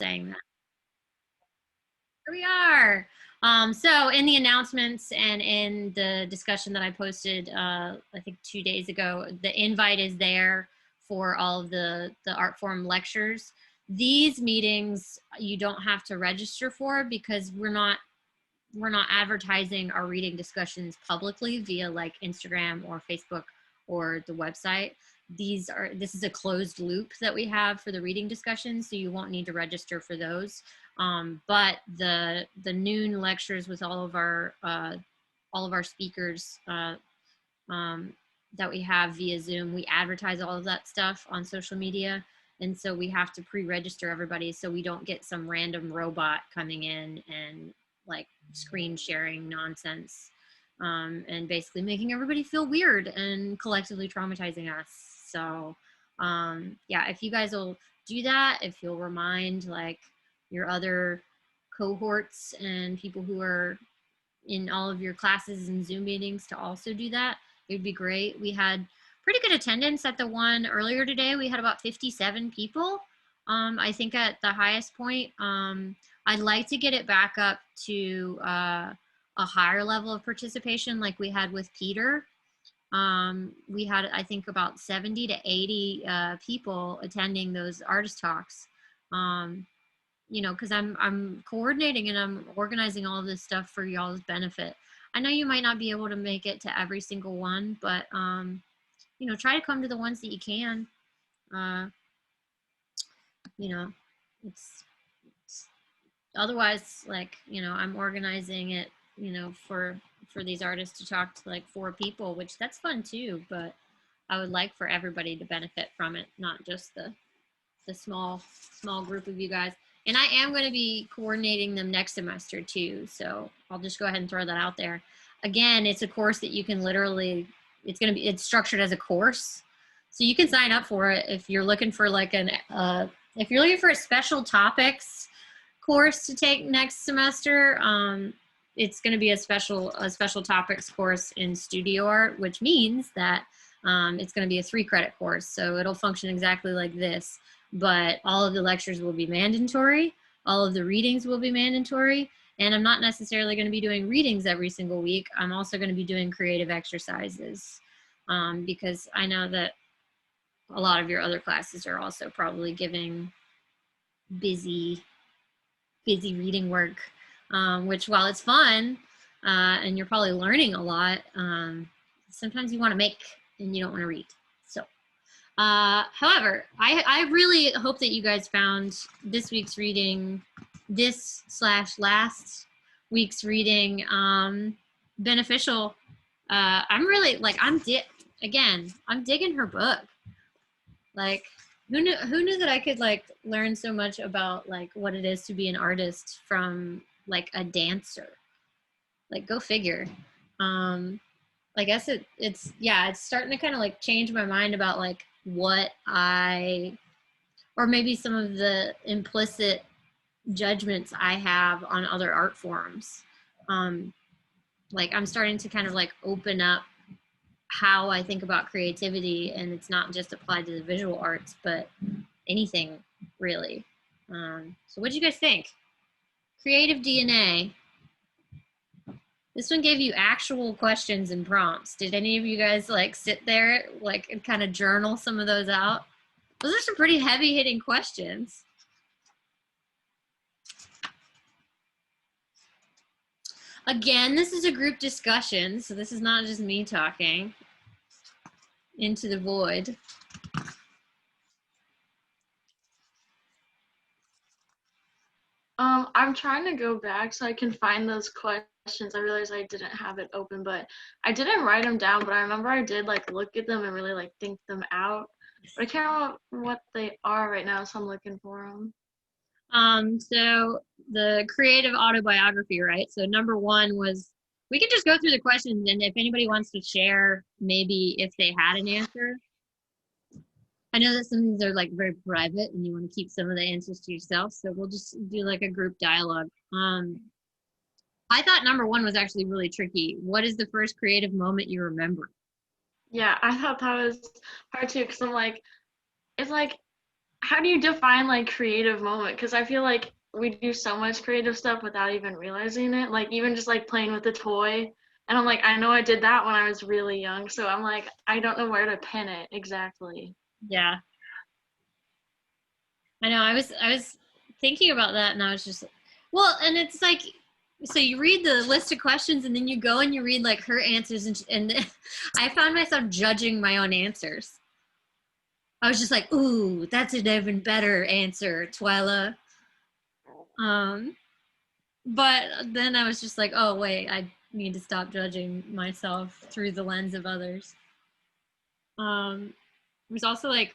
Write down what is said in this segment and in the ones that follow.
saying that. Here we are. So in the announcements and in the discussion that I posted, I think 2 days ago, the invite is there for all of the art forum lectures. These meetings you don't have to register for because we're not advertising our reading discussions publicly via like Instagram or Facebook or the website. This is a closed loop that we have for the reading discussions, so you won't need to register for those. But the noon lectures with all of our speakers that we have via Zoom, we advertise all of that stuff on social media. And so we have to pre-register everybody so we don't get some random robot coming in and like screen sharing nonsense and basically making everybody feel weird and collectively traumatizing us. So yeah, if you guys will do that, if you'll remind like your other cohorts and people who are in all of your classes and Zoom meetings to also do that, it would be great. We had pretty good attendance at the one earlier today. We had about 57 people. I think at the highest point. I'd like to get it back up to a higher level of participation like we had with Peter. We had, I think, about 70 to 80 people attending those artist talks. You know, because I'm coordinating and I'm organizing all of this stuff for y'all's benefit. I know you might not be able to make it to every single one, but you know, try to come to the ones that you can. You know, it's otherwise, like, you know, I'm organizing it, you know, for these artists to talk to like 4 people, which that's fun too, but I would like for everybody to benefit from it, not just the small group of you guys. And I am going to be coordinating them next semester too, so I'll just go ahead and throw that out there. Again, it's a course that you can literally, it's structured as a course, so you can sign up for it if you're looking for like if you're looking for a special topics course to take next semester. It's going to be a special topics course in studio art, which means that it's going to be a 3-credit course, so it'll function exactly like this. But all of the lectures will be mandatory, all of the readings will be mandatory, and I'm not necessarily going to be doing readings every single week. I'm also going to be doing creative exercises because I know that a lot of your other classes are also probably giving busy reading work, which while it's fun and you're probably learning a lot, sometimes you want to make and you don't want to read. So however, I really hope that you guys found this week's reading, last week's reading beneficial. I'm really like, I'm digging her book. Like, who knew that I could like learn so much about like what it is to be an artist from like a dancer. Like, go figure. I guess it's starting to kind of like change my mind about like what or maybe some of the implicit judgments I have on other art forms. Like, I'm starting to kind of like open up how I think about creativity, and it's not just applied to the visual arts, but anything really. So what do you guys think? Creative DNA. This one gave you actual questions and prompts. Did any of you guys like sit there like and kind of journal some of those out? Those are some pretty heavy hitting questions. Again, this is a group discussion, so this is not just me talking into the void. I'm trying to go back so I can find those questions. I realized I didn't have it open, but I didn't write them down, but I remember I did like look at them and really like think them out. But I can't remember what they are right now, so I'm looking for them. So the creative autobiography, right? So number 1 was, we can just go through the questions, and if anybody wants to share, maybe if they had an answer. I know that some of these are like very private and you want to keep some of the answers to yourself, so we'll just do like a group dialogue. I thought number 1 was actually really tricky. What is the first creative moment you remember? Yeah, I thought that was hard too, because I'm like, it's like how do you define like creative moment? Because I feel like we do so much creative stuff without even realizing it. Like even just like playing with a toy. And I'm like, I know I did that when I was really young. So I'm like, I don't know where to pin it exactly. Yeah. I know. I was thinking about that, and I was just, well, and it's like, so you read the list of questions, and then you go and you read like her answers, and I found myself judging my own answers. I was just like, ooh, that's an even better answer, Twyla. Um, but then I was just like, oh wait, I need to stop judging myself through the lens of others. It was also like,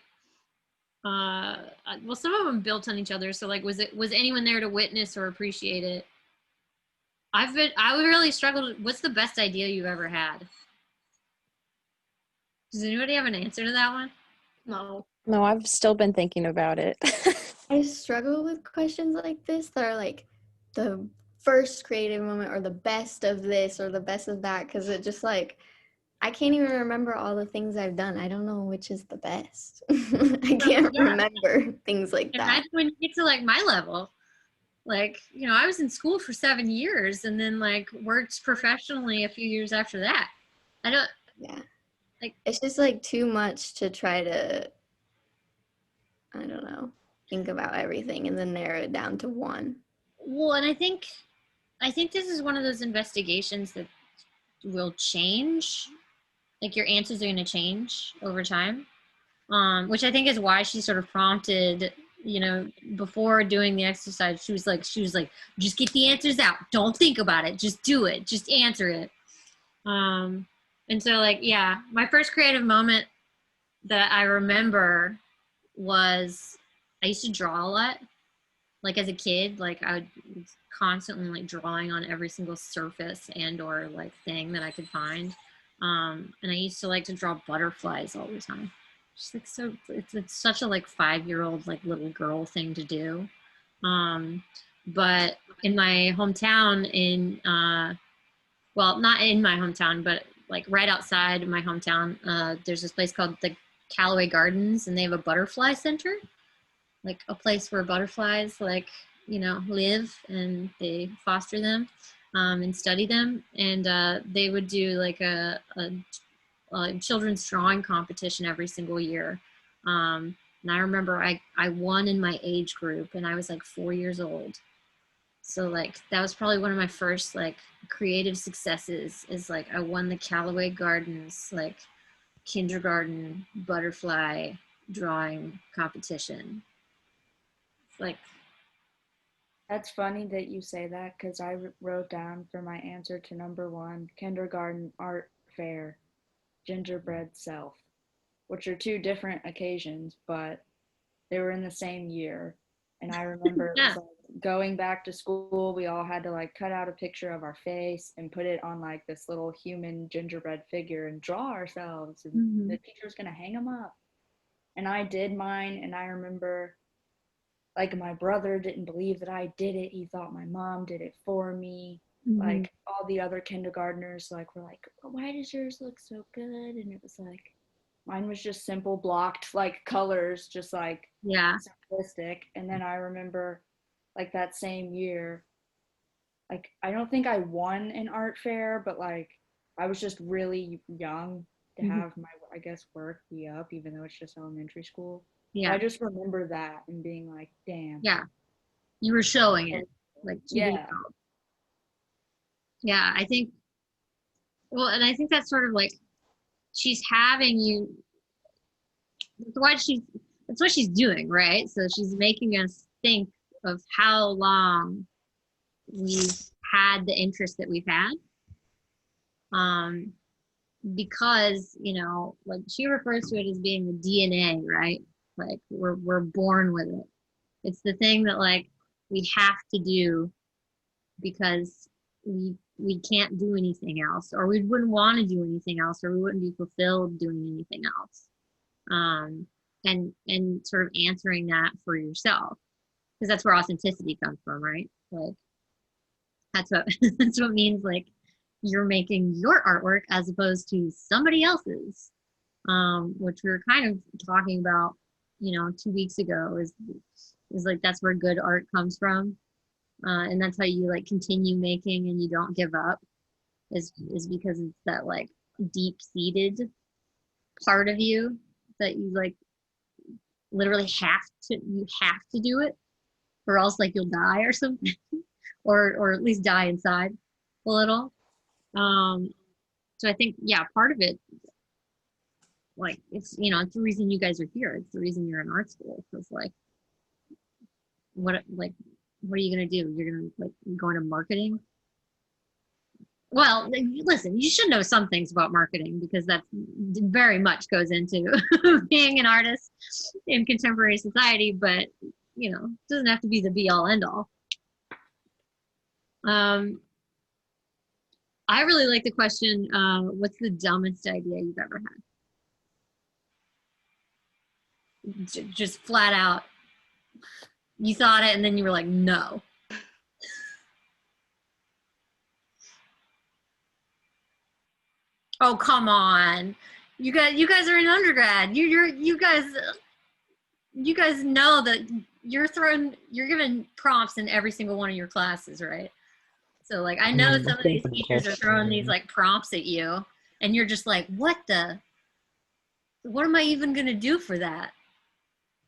well, some of them built on each other. So like, was anyone there to witness or appreciate it? I would really struggled. What's the best idea you've ever had? Does anybody have an answer to that one? No. No, I've still been thinking about it. I struggle with questions like this that are like the first creative moment or the best of this or the best of that, because it just like I can't even remember all the things I've done. I don't know which is the best. I can't remember things like that. Imagine when you get to like my level. Like, I was in school for 7 years and then like worked professionally a few years after that. I don't. Yeah. Like, it's just like too much to try to, I don't know, think about everything and then narrow it down to one. Well, and I think this is one of those investigations that will change. Like your answers are going to change over time, which I think is why she sort of prompted, before doing the exercise, she was like, just get the answers out. Don't think about it. Just do it. Just answer it. And so like, yeah, my first creative moment that I remember was I used to draw a lot. Like as a kid, like I was constantly like drawing on every single surface and or like thing that I could find. And I used to like to draw butterflies all the time. Just like so, it's such a like 5-year-old like little girl thing to do. But in my hometown, well, not in my hometown, but like right outside my hometown, there's this place called the Callaway Gardens, and they have a butterfly center, like a place where butterflies like live and they foster them and study them, and they would do like a children's drawing competition every single year. And I remember I won in my age group, and I was like 4 years old. So like that was probably one of my first like creative successes, is like I won the Callaway Gardens like kindergarten butterfly drawing competition. Like, that's funny that you say that, because I wrote down for my answer to number 1, kindergarten art fair, gingerbread self, which are 2 different occasions, but they were in the same year. And I remember it was like going back to school, we all had to like cut out a picture of our face and put it on like this little human gingerbread figure and draw ourselves, and the teacher was going to hang them up. And I did mine, and I remember like my brother didn't believe that I did it. He thought my mom did it for me. Like all the other kindergartners like were like, why does yours look so good? And it was like, mine was just simple blocked like colors, just like simplistic. And then I remember like that same year, like I don't think I won an art fair, but like I was just really young to have my, I guess, work be up, even though it's just elementary school. Yeah. I just remember that and being like, damn. Yeah. You were showing it. Like, yeah. Yeah, I think, well, and I think that's sort of like, she's having you, that's what she's doing, right? So she's making us think of how long we've had the interest that we've had. Because, like she refers to it as being the DNA, right? Like we're born with it. It's the thing that like we have to do because we can't do anything else, or we wouldn't want to do anything else, or we wouldn't be fulfilled doing anything else. And sort of answering that for yourself, because that's where authenticity comes from, right? Like that's what that's what means like you're making your artwork as opposed to somebody else's, which we were kind of talking about 2 weeks ago is like that's where good art comes from, and that's how you like continue making and you don't give up is because it's that like deep seated part of you that you like literally have to do it, or else like you'll die or something, or at least die inside a little. So I think part of it, like it's it's the reason you guys are here. It's the reason you're in art school. Because like what are you gonna do? You're gonna like go into marketing? Well, listen, you should know some things about marketing because that very much goes into being an artist in contemporary society, but it doesn't have to be the be all end all. I really like the question, what's the dumbest idea you've ever had? Just flat out, you thought it and then you were like, no. Oh, come on. You guys are in undergrad. You guys know that you're given prompts in every single one of your classes, right? So like I know some of these teachers are throwing these like prompts at you and you're just like, what am I even gonna do for that?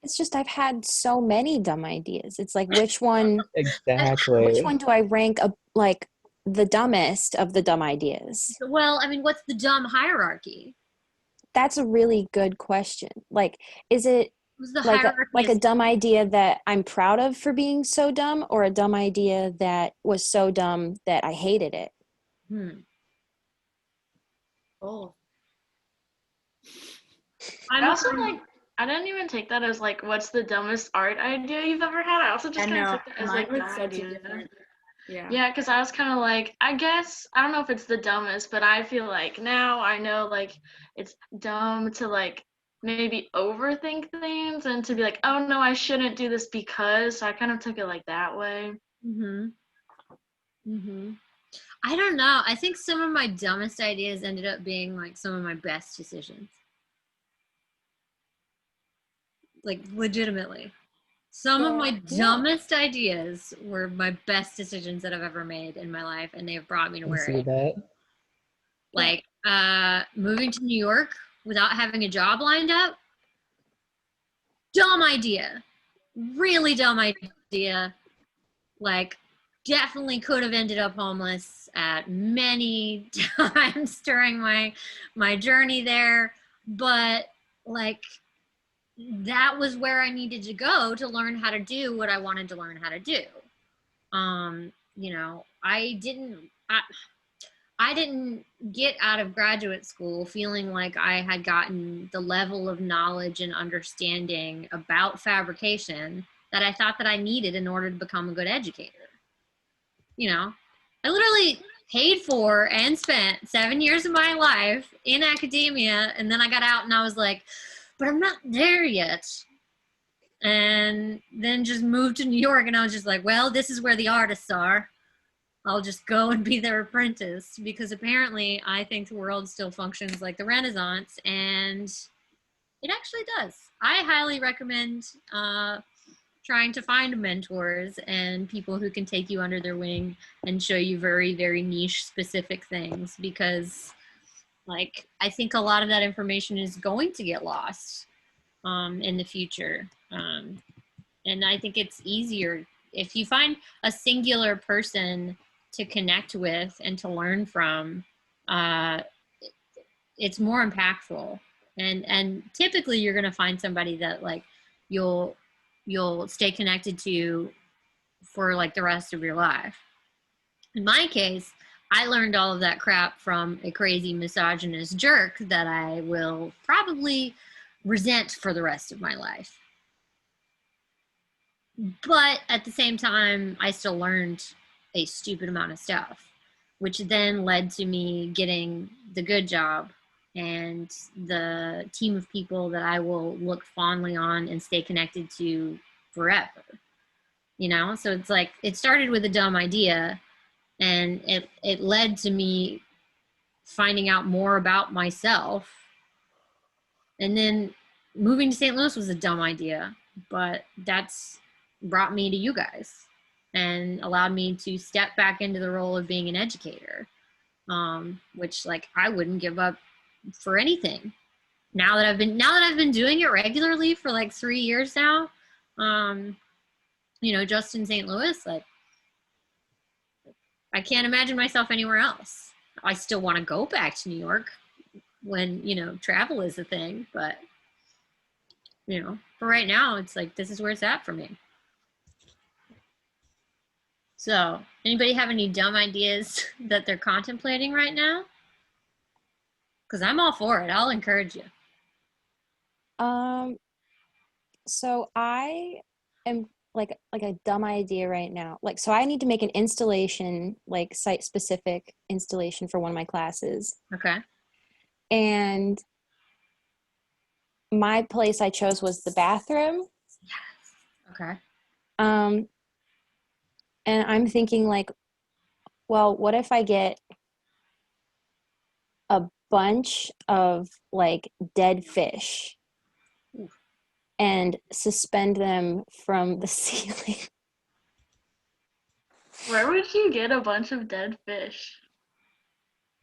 It's just I've had so many dumb ideas. It's like which one Exactly. which one do I rank like the dumbest of the dumb ideas? Well, I mean, what's the dumb hierarchy? That's a really good question. Like, is it Who's the like hierarchy? a dumb idea that I'm proud of for being so dumb, or a dumb idea that was so dumb that I hated it? Oh. I also like, I didn't even take that as like, what's the dumbest art idea you've ever had? I also just kind of took that as like mine that was such a idea. different. Yeah. Yeah, because I was kind of like, I guess, I don't know if it's the dumbest, but I feel like now I know like it's dumb to like maybe overthink things and to be like, oh no, I shouldn't do this because. So I kind of took it like that way. I don't know. I think some of my dumbest ideas ended up being like some of my best decisions. Like legitimately. Some of my dumbest ideas were my best decisions that I've ever made in my life, and they have brought me to where I am. that. Like moving to New York without having a job lined up. Dumb idea. Really dumb idea. Like definitely could have ended up homeless at many times during my journey there, but like that was where I needed to go to learn how to do what I wanted to learn how to do. I didn't get out of graduate school feeling like I had gotten the level of knowledge and understanding about fabrication that I thought that I needed in order to become a good educator. I literally paid for and spent 7 years of my life in academia, and then I got out and I was like, but I'm not there yet. And then just moved to New York, and I was just like, well, this is where the artists are. I'll just go and be their apprentice, because apparently I think the world still functions like the Renaissance, and it actually does. I highly recommend trying to find mentors and people who can take you under their wing and show you very, very niche specific things, because like I think a lot of that information is going to get lost in the future. And I think it's easier if you find a singular person to connect with and to learn from. It's more impactful, and typically you're going to find somebody that like you'll stay connected to for like the rest of your life. In my case, I learned all of that crap from a crazy misogynist jerk that I will probably resent for the rest of my life. But at the same time, I still learned a stupid amount of stuff, which then led to me getting the good job and the team of people that I will look fondly on and stay connected to forever. So it's like, it started with a dumb idea, and it led to me finding out more about myself. And then moving to St. Louis was a dumb idea, but that's brought me to you guys and allowed me to step back into the role of being an educator, which like I wouldn't give up for anything. Now that I've been doing it regularly for like 3 years now, just in St. Louis, like I can't imagine myself anywhere else. I still want to go back to New York when, travel is a thing, but for right now, it's like, this is where it's at for me. So, anybody have any dumb ideas that they're contemplating right now? Because I'm all for it. I'll encourage you. So I am like a dumb idea right now. Like, so I need to make an installation, like site specific installation for one of my classes. Okay. And my place I chose was the bathroom. Okay. And I'm thinking like, well, what if I get a bunch of like dead fish and suspend them from the ceiling? Where would you get a bunch of dead fish?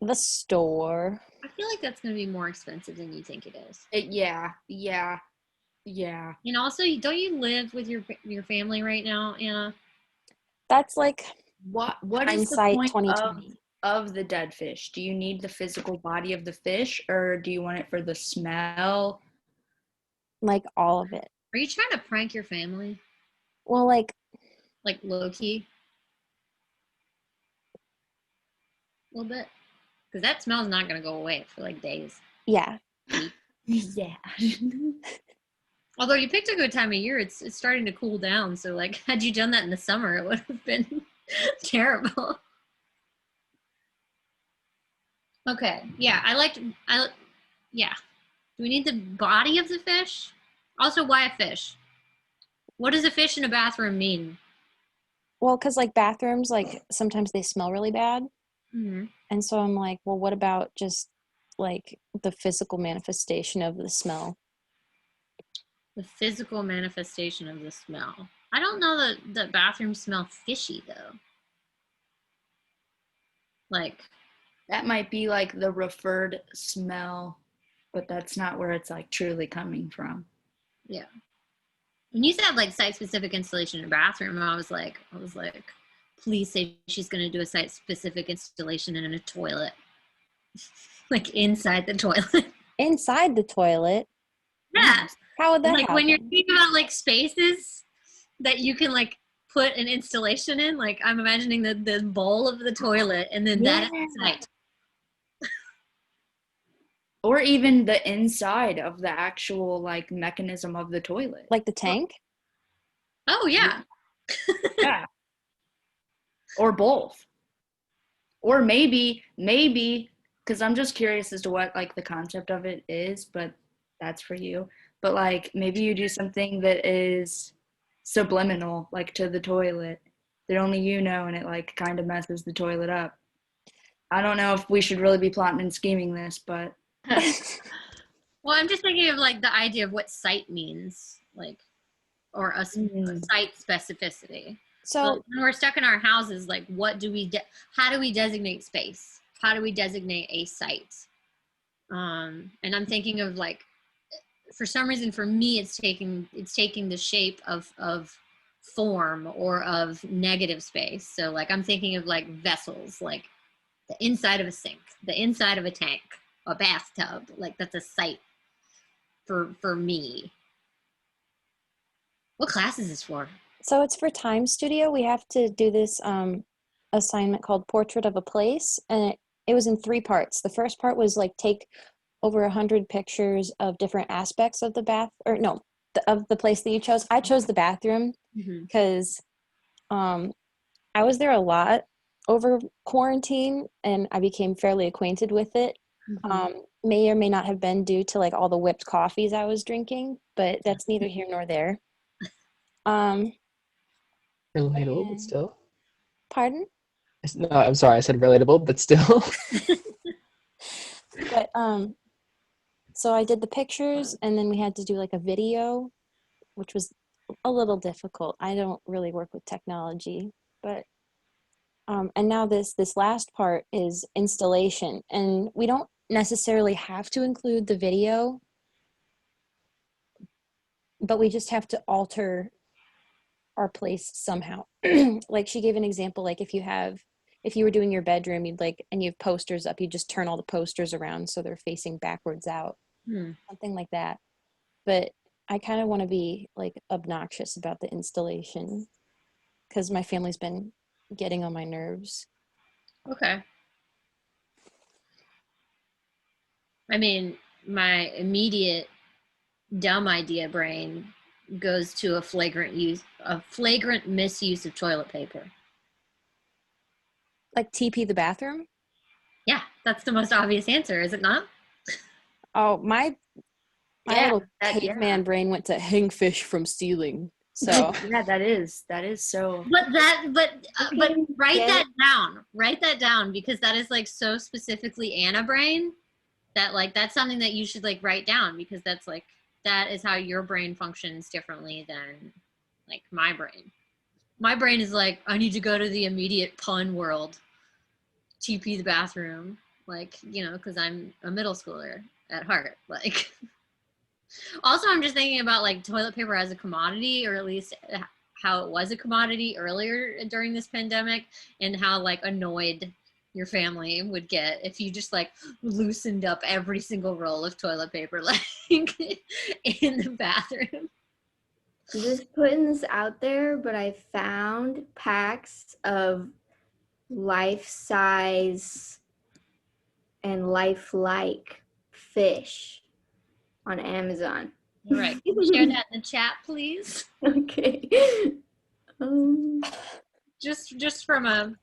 The store. I feel like that's going to be more expensive than you think it is. Yeah. And also, don't you live with your family right now, Anna? That's like What is the hindsight point 2020. of the dead fish? Do you need the physical body of the fish, or do you want it for the smell? Like all of it. Are you trying to prank your family? Well, like Like low key? A little bit? Because that smell's not going to go away for like days. yeah. Yeah. Although you picked a good time of year, it's starting to cool down. So like, had you done that in the summer, it would have been terrible. Okay. Yeah, yeah. Do we need the body of the fish? Also, why a fish? What does a fish in a bathroom mean? Well, because like bathrooms, like sometimes they smell really bad. Mm-hmm. And so I'm like, well, what about just like the physical manifestation of the smell? The physical manifestation of the smell. I don't know that bathrooms smell fishy though. Like, That might be like the referred smell, but that's not where it's like truly coming from. yeah. When you said like site-specific installation in a bathroom, I was like, please say she's going to do a site-specific installation in a toilet, like inside the toilet. Inside the toilet? Yeah. How would that Like happen? when you're thinking about like spaces that you can like put an installation in, like I'm imagining the bowl of the toilet and then that Yeah. site. Or even the inside of the actual like mechanism of the toilet. Like the tank? Oh yeah. Yeah. Or both. Or maybe, because I'm just curious as to what like the concept of it is, but that's for you. But like maybe you do something that is subliminal, like to the toilet, that only you know, and it like kind of messes the toilet up. I don't know if we should really be plotting and scheming this, but Well, I'm just thinking of like the idea of what site means, like, or a site specificity. So when we're stuck in our houses, like, what do we how do we designate space? How do we designate a site? And I'm thinking of like, for some reason, for me, it's taking the shape of form or of negative space. So like, I'm thinking of like vessels, like the inside of a sink, the inside of a tank, a bathtub. Like that's a site for me. What class is this for? So it's for Time Studio. We have to do this assignment called Portrait of a Place, and it was in 3 parts. The first part was like take over 100 pictures of different aspects of of the place that you chose. I chose the bathroom because I was there a lot over quarantine, and I became fairly acquainted with it. May or may not have been due to like all the whipped coffees I was drinking, but that's neither here nor there. Relatable, but still. Pardon? No, I'm sorry, I said relatable, but still. But So I did the pictures, and then we had to do like a video, which was a little difficult. I don't really work with technology, but and now this last part is installation, and we don't necessarily have to include the video, but we just have to alter our place somehow. Like she gave an example, like if you were doing your bedroom, you'd like, and you have posters up, you just turn all the posters around so they're facing backwards out, something like that. But I kind of want to be like obnoxious about the installation because my family's been getting on my nerves. Okay. I mean, my immediate dumb idea brain goes to a flagrant misuse of toilet paper. Like TP the bathroom? Yeah, that's the most obvious answer, is it not? Oh, my little yeah. caveman brain went to hang fish from ceiling. So Yeah, that is so. But write get that down. Write that down because that is like so specifically Anna brain that like that's something that you should like write down because that's like that is how your brain functions differently than like my brain. My brain is like I need to go to the immediate pun world. TP the bathroom, like, you know, because I'm a middle schooler at heart. Like, also, I'm just thinking about like toilet paper as a commodity, or at least how it was a commodity earlier during this pandemic, and how like annoyed your family would get if you just like loosened up every single roll of toilet paper like in the bathroom. Just putting this out there, but I found packs of life-size and lifelike fish on Amazon. All right, can you share that in the chat, please? Okay. Just from a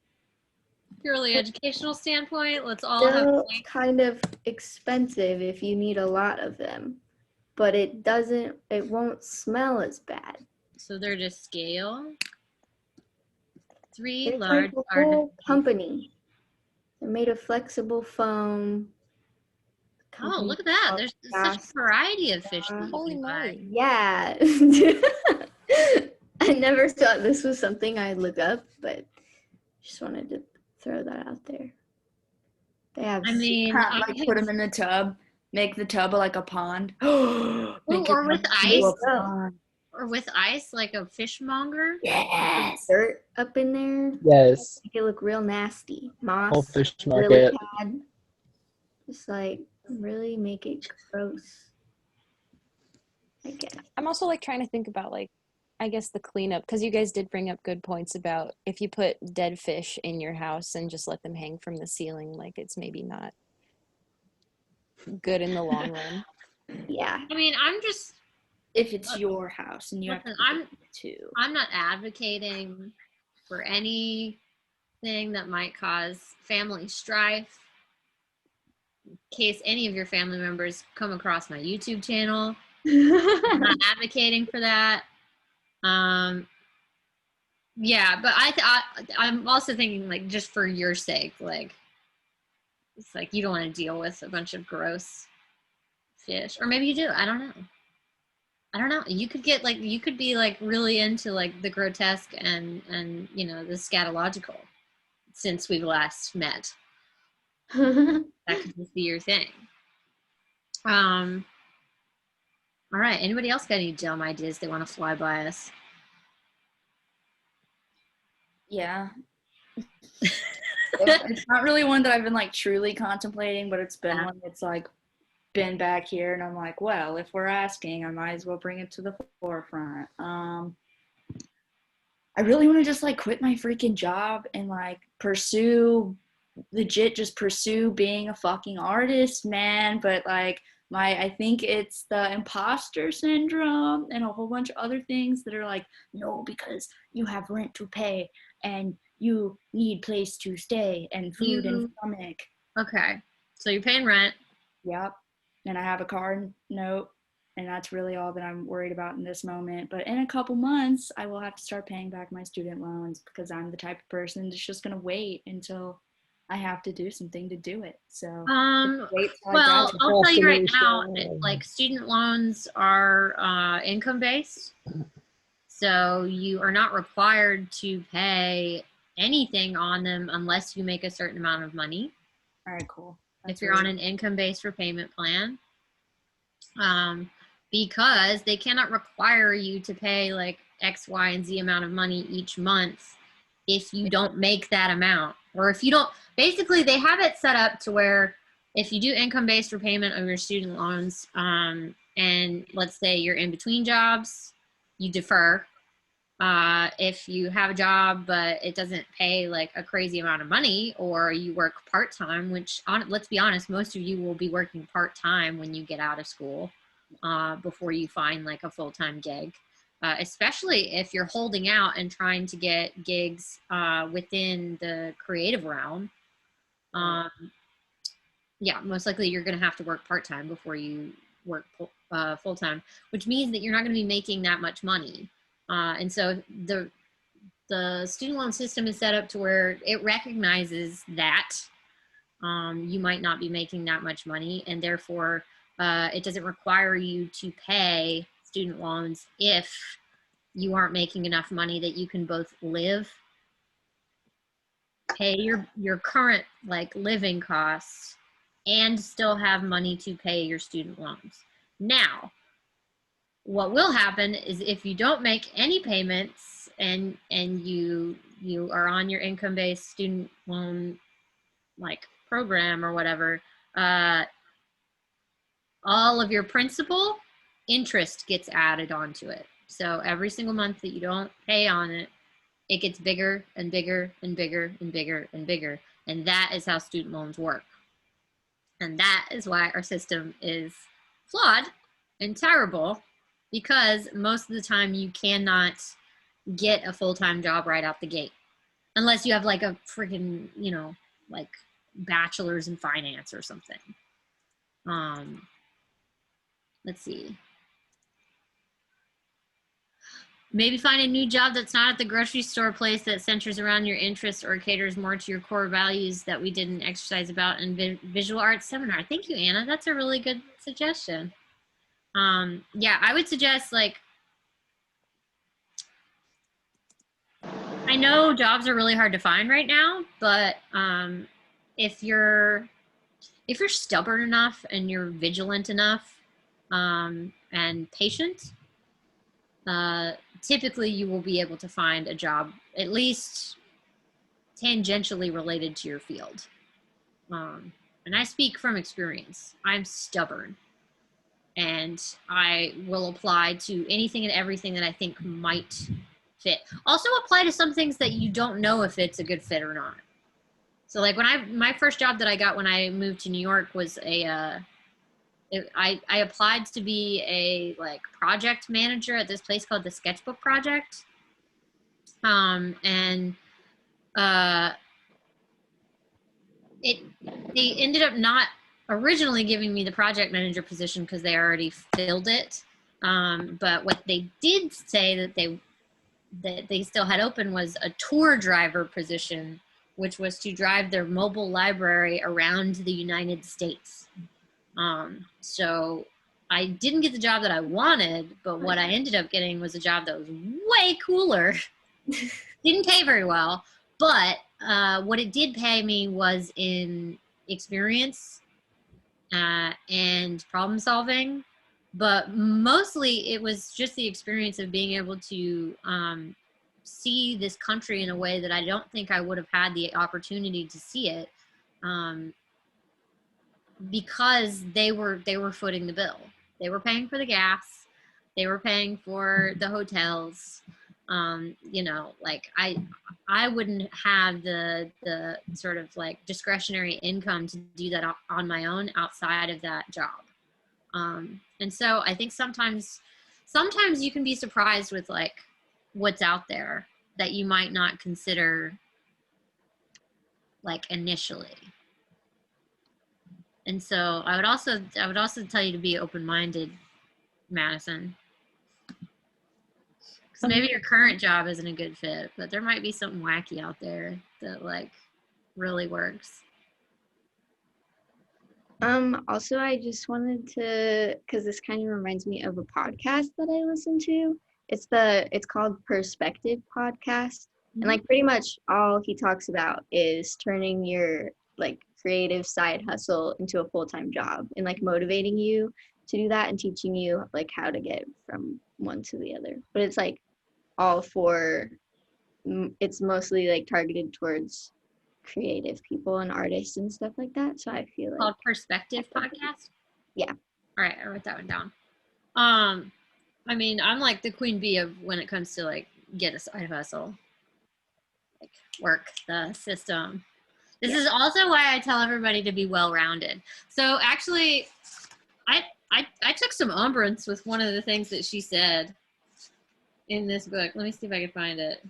purely educational standpoint, let's all have Still kind of expensive if you need a lot of them, but it won't smell as bad. So they're to scale. Three It's large like a whole company. They're made of flexible foam. Oh, look at that. There's such Gosh. a variety of fish. that you holy can buy. moly. Yeah. I never thought this was something I'd look up, but just wanted to throw that out there. They have I mean, Like put them in the tub, make the tub like a pond. or with ice, pond. or with ice, like a fishmonger. Yes. dirt up in there. Yes. Make it look real nasty. Whole Moss, fish lily market. pad. Just like really make it gross. I guess. I'm also like trying to think about like, I guess the cleanup, because you guys did bring up good points about if you put dead fish in your house and just let them hang from the ceiling, like it's maybe not good in the long run. Yeah. I mean, I'm just. If it's your house and you have to Listen, too. I'm not advocating for anything that might cause family strife. In case any of your family members come across my YouTube channel, I'm not advocating for that. Yeah, but I'm also thinking like just for your sake, like it's like you don't want to deal with a bunch of gross fish, or maybe you do. I don't know. You could be like really into like the grotesque and you know the scatological since we've last met. That could just be your thing. All right. Anybody else got any dumb ideas they want to fly by us? Yeah. It's not really one that I've been like truly contemplating, but it's been one that's like been back here, and I'm like, well, if we're asking, I might as well bring it to the forefront. I really want to just like quit my freaking job and like pursue being a fucking artist, man. But like I think it's the imposter syndrome and a whole bunch of other things that are like, no, because you have rent to pay and you need place to stay and food and stomach. Okay. So you're paying rent. Yep. And I have a car note, and that's really all that I'm worried about in this moment. But in a couple months, I will have to start paying back my student loans because I'm the type of person that's just going to wait until I have to do something to do it. So wait till I Well, graduate. I'll tell you right now, Procrastination. like student loans are income based. So you are not required to pay anything on them unless you make a certain amount of money. All right, cool. If you're on an income-based repayment plan, because they cannot require you to pay like X, Y, and Z amount of money each month if you don't make that amount, or if you don't. Basically, they have it set up to where if you do income-based repayment of your student loans, and let's say you're in between jobs, you defer. If you have a job but it doesn't pay like a crazy amount of money, or you work part-time, which let's be honest, most of you will be working part-time when you get out of school, before you find like a full-time gig, especially if you're holding out and trying to get gigs within the creative realm. Yeah, most likely you're going to have to work part-time before you work full-time, which means that you're not going to be making that much money. And so the student loan system is set up to where it recognizes that you might not be making that much money, and therefore it doesn't require you to pay student loans if you aren't making enough money that you can both live, pay your current like living costs, and still have money to pay your student loans. Now, what will happen is if you don't make any payments and you are on your income-based student loan like program or whatever, all of your principal interest gets added onto it. So every single month that you don't pay on it, it gets bigger and bigger and bigger and bigger and bigger. And that is how student loans work. And that is why our system is flawed and terrible, because most of the time you cannot get a full-time job right out the gate unless you have like a freaking, like bachelor's in finance or something. Let's see. Maybe find a new job that's not at the grocery store place that centers around your interests or caters more to your core values that we did an exercise about in visual arts seminar. Thank you, Anna. That's a really good suggestion. Yeah, I would suggest like, I know jobs are really hard to find right now, but if you're stubborn enough and you're vigilant enough and patient, typically you will be able to find a job at least tangentially related to your field. And I speak from experience. I'm stubborn, and I will apply to anything and everything that I think might fit. Also apply to some things that you don't know if it's a good fit or not. So like my first job that I got when I moved to New York was I applied to be a like project manager at this place called the Sketchbook Project. They ended up not originally giving me the project manager position because they already filled it. But what they did say that they still had open was a tour driver position, which was to drive their mobile library around the United States. So I didn't get the job that I wanted, but what I ended up getting was a job that was way cooler. Didn't pay very well, but what it did pay me was in experience and problem solving, but mostly it was just the experience of being able to see this country in a way that I don't think I would have had the opportunity to see it, because they were footing the bill. They were paying for the gas, they were paying for the hotels. Like I wouldn't have the sort of like discretionary income to do that on my own outside of that job. And so I think sometimes you can be surprised with like what's out there that you might not consider like initially. And so I would also tell you to be open-minded, Madison. Because maybe your current job isn't a good fit, but there might be something wacky out there that like really works. Also, I just wanted to, because this kind of reminds me of a podcast that I listen to. It's called Perspective Podcast. And like pretty much all he talks about is turning your like creative side hustle into a full-time job and like motivating you to do that and teaching you like how to get from one to the other. But it's like all for, it's mostly like targeted towards creative people and artists and stuff like that. So I feel like Called Perspective Podcast. Yeah. All right, I wrote that one down. I mean, I'm like the queen bee of when it comes to like get a side hustle, like work the system. This is also why I tell everybody to be well-rounded. So actually, I took some umbrance with one of the things that she said in this book. Let me see if I can find it.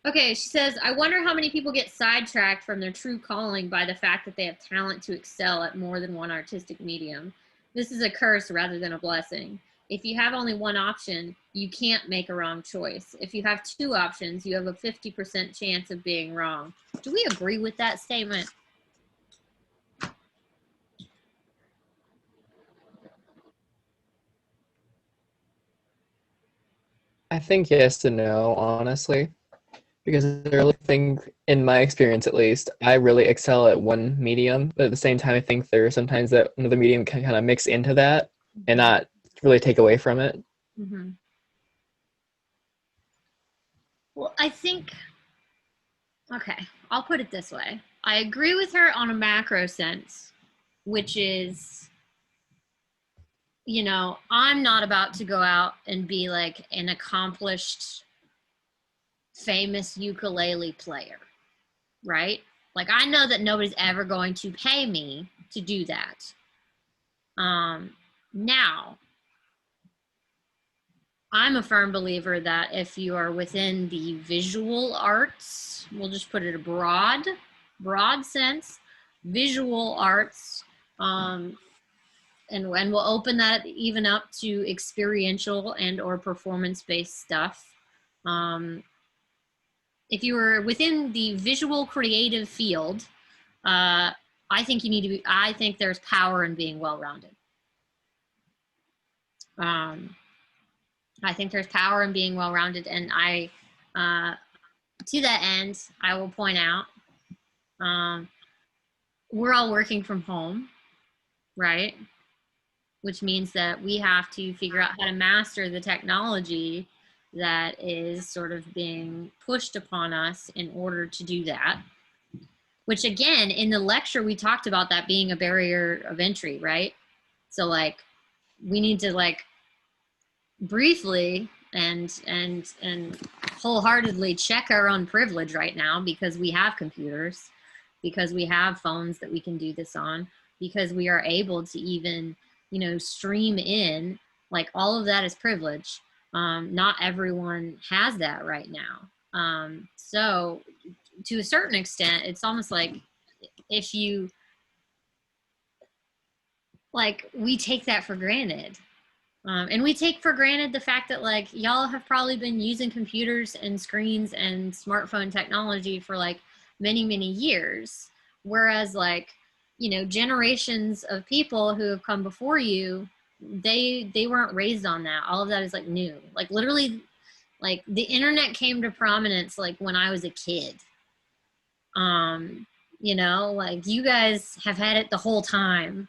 Okay, she says, I wonder how many people get sidetracked from their true calling by the fact that they have talent to excel at more than one artistic medium. This is a curse rather than a blessing. If you have only one option, you can't make a wrong choice. If you have two options, you have a 50% chance of being wrong. Do we agree with that statement? I think yes and no, honestly. Because I really think, in my experience at least, I really excel at one medium, but at the same time, I think there are sometimes that another medium can kind of mix into that and not really take away from it. Mm-hmm. Well, I think, okay, I'll put it this way. I agree with her on a macro sense, which is, you know, I'm not about to go out and be like an accomplished, famous ukulele player, right? Like, I know that nobody's ever going to pay me to do that. Now, I'm a firm believer that if you are within the visual arts, we'll just put it a broad sense, visual arts, and we'll open that even up to experiential and or performance-based stuff. If you are within the visual creative field, I think you need to be, I think there's power in being well-rounded. I think there's power in being well-rounded, and to that end, I will point out, we're all working from home, right? Which means that we have to figure out how to master the technology that is sort of being pushed upon us in order to do that. Which again, in the lecture, we talked about that being a barrier of entry, right? So like, we need to like briefly and wholeheartedly check our own privilege right now, because we have computers, because we have phones that we can do this on, because we are able to even, you know, stream in. Like, all of that is privilege. Not everyone has that right now. So to a certain extent, it's almost like if you, like, we take that for granted. And we take for granted the fact that like y'all have probably been using computers and screens and smartphone technology for like many, many years. Whereas like, you know, generations of people who have come before you, they weren't raised on that. All of that is like new. Like literally, like the internet came to prominence like when I was a kid. You know, like you guys have had it the whole time.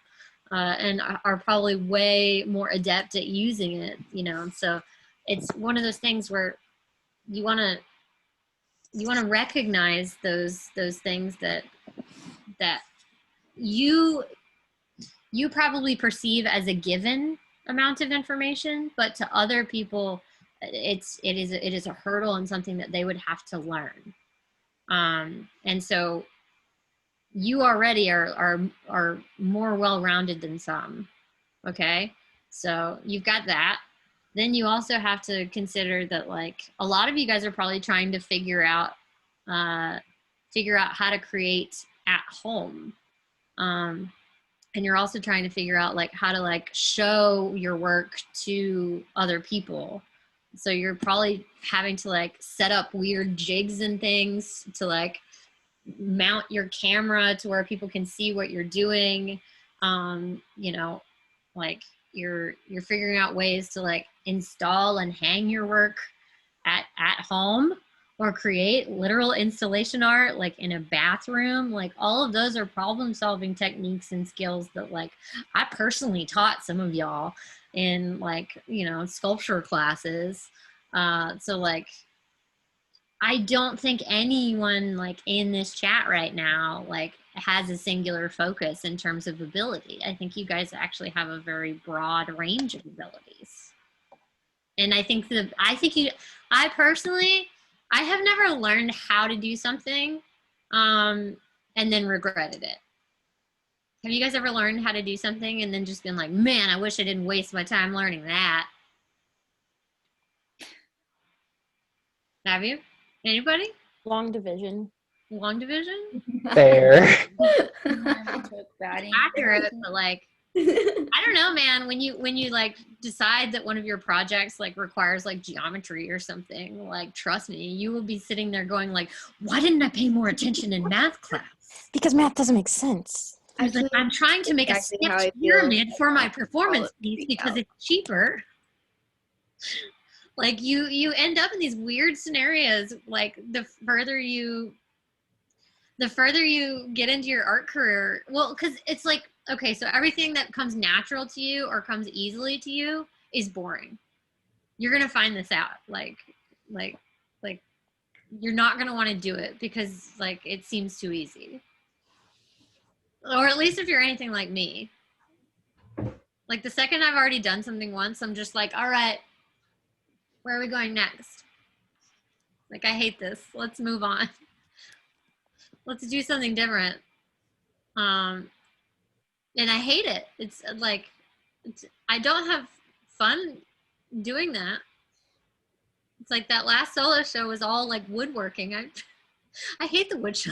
And are probably way more adept at using it, you know. So it's one of those things where you want to recognize those things that you probably perceive as a given amount of information, but to other people, it is a hurdle and something that they would have to learn. And so you already are more well-rounded than some. Okay, so you've got that. Then you also have to consider that like a lot of you guys are probably trying to figure out how to create at home, and you're also trying to figure out like how to like show your work to other people. So you're probably having to like set up weird jigs and things to like mount your camera to where people can see what you're doing. You know, like you're figuring out ways to like install and hang your work at home, or create literal installation art like in a bathroom. Like all of those are problem solving techniques and skills that like I personally taught some of y'all in like, you know, sculpture classes. So like I don't think anyone like in this chat right now like has a singular focus in terms of ability. I think you guys actually have a very broad range of abilities. And I personally, I have never learned how to do something and then regretted it. Have you guys ever learned how to do something and then just been like, man, I wish I didn't waste my time learning that? Have you? Anybody? Long division. Long division? Fair. I took batting. Accurate, but like, I don't know, man. When you like decide that one of your projects like requires like geometry or something, like trust me, you will be sitting there going like, why didn't I pay more attention in math class? Because math doesn't make sense. I was like, I'm trying to make exactly a how I sketch feel pyramid for my about performance all of piece these because out. it's cheaper. Like you end up in these weird scenarios. Like the further you get into your art career, well, because it's like, okay, so everything that comes natural to you or comes easily to you is boring. You're gonna find this out. Like you're not gonna want to do it because like it seems too easy. Or at least if you're anything like me. Like the second I've already done something once, I'm just like, all right, where are we going next? Like, I hate this. Let's move on. Let's do something different. And I hate it. It's like, I don't have fun doing that. It's like that last solo show was all like woodworking. I hate the wood show.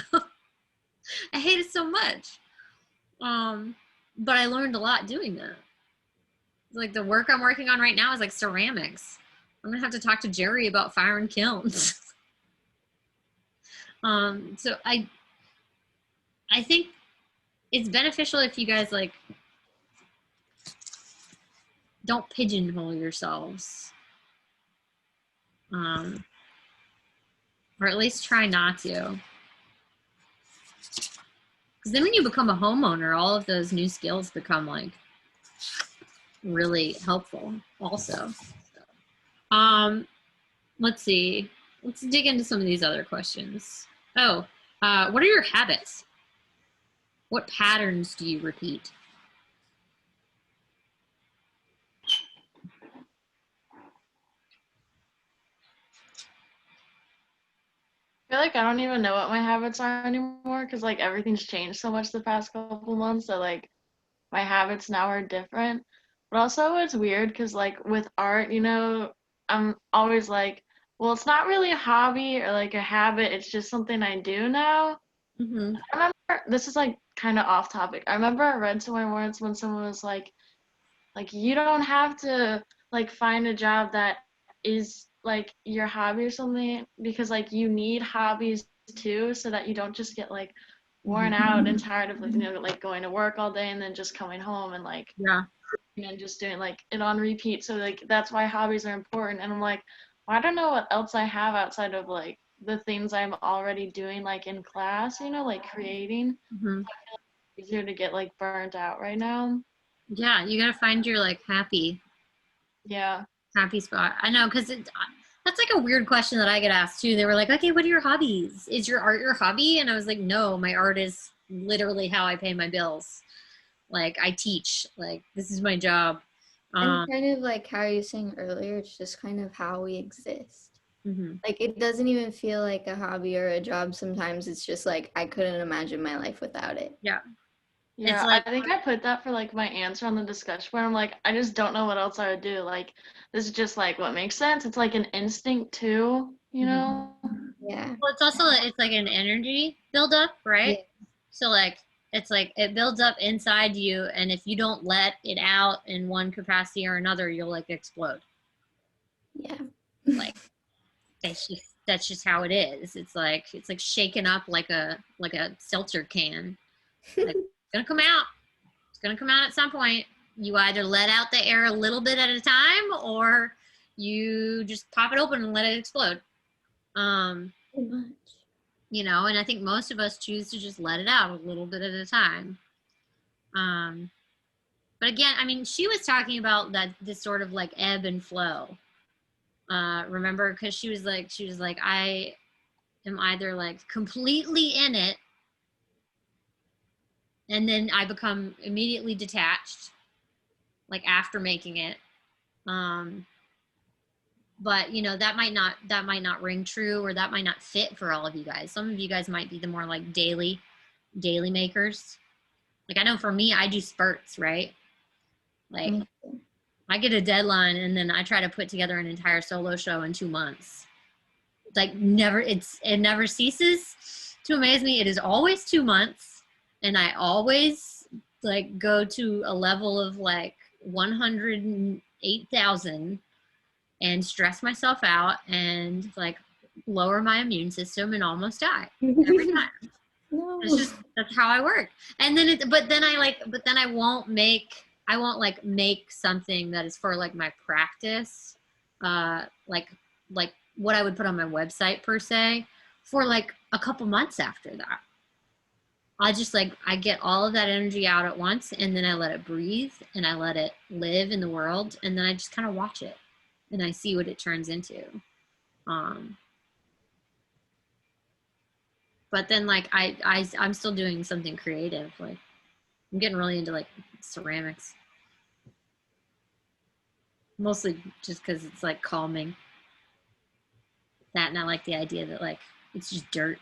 I hate it so much. But I learned a lot doing that. Like the work I'm working on right now is like ceramics. I'm gonna have to talk to Jerry about fire and kilns. So I think it's beneficial if you guys like don't pigeonhole yourselves. Or at least try not to. Because then when you become a homeowner, all of those new skills become like really helpful also. Let's see. Let's dig into some of these other questions. Oh, what are your habits? What patterns do you repeat? I feel like I don't even know what my habits are anymore because like everything's changed so much the past couple months that like my habits now are different. But also it's weird because like with art, you know, I'm always like, well, it's not really a hobby or like a habit. It's just something I do now. Mm-hmm. I remember this is like kind of off topic. I remember I read somewhere once when someone was like you don't have to like find a job that is like your hobby or something because like you need hobbies too so that you don't just get like worn out and tired of like you know like going to work all day and then just coming home and like Yeah. and just doing like it on repeat. So like that's why hobbies are important. And I'm like, well, I don't know what else I have outside of like the things I'm already doing like in class, you know, like creating. Mm-hmm. Easier to get like burnt out right now. Yeah, you gotta find your like happy spot. I know, because that's like a weird question that I get asked too. They were like, okay, what are your hobbies? Is your art your hobby? And I was like, no, my art is literally how I pay my bills. Like I teach, like this is my job. And kind of like how you were saying earlier, it's just kind of how we exist. Mm-hmm. Like it doesn't even feel like a hobby or a job sometimes. It's just like I couldn't imagine my life without it. Yeah. Yeah, It's like, I think I put that for like my answer on the discussion where I'm like, I just don't know what else I would do. Like, this is just like what makes sense. It's like an instinct too, you know? Yeah. well, it's like an energy buildup, right? Yeah. So like it's like it builds up inside you, and if you don't let it out in one capacity or another, you'll like explode. Yeah. Like that's just how it is. It's like shaken up like a seltzer can. Like it's gonna come out. It's gonna come out at some point. You either let out the air a little bit at a time, or you just pop it open and let it explode. Pretty much. You know, and I think most of us choose to just let it out a little bit at a time. But again, I mean, she was talking about that this sort of like ebb and flow. Remember, because she was like, I am either like completely in it, and then I become immediately detached, like after making it. But you know, that might not ring true, or that might not fit for all of you guys. Some of you guys might be the more like daily makers. Like I know for me, I do spurts, right? Like Me I get a deadline and then I try to put together an entire solo show in 2 months. Like it never ceases to amaze me. It is always 2 months, and I always like go to a level of like 108,000 and stress myself out and like lower my immune system and almost die every time. No. That's how I work. And then but then I won't make something that is for like my practice, like what I would put on my website per se, for like a couple months after that. I just like I get all of that energy out at once, and then I let it breathe and I let it live in the world, and then I just kind of watch it and I see what it turns into. But then like I'm still doing something creative. Like I'm getting really into like ceramics, mostly just because it's like calming. That, and I like the idea that like it's just dirt,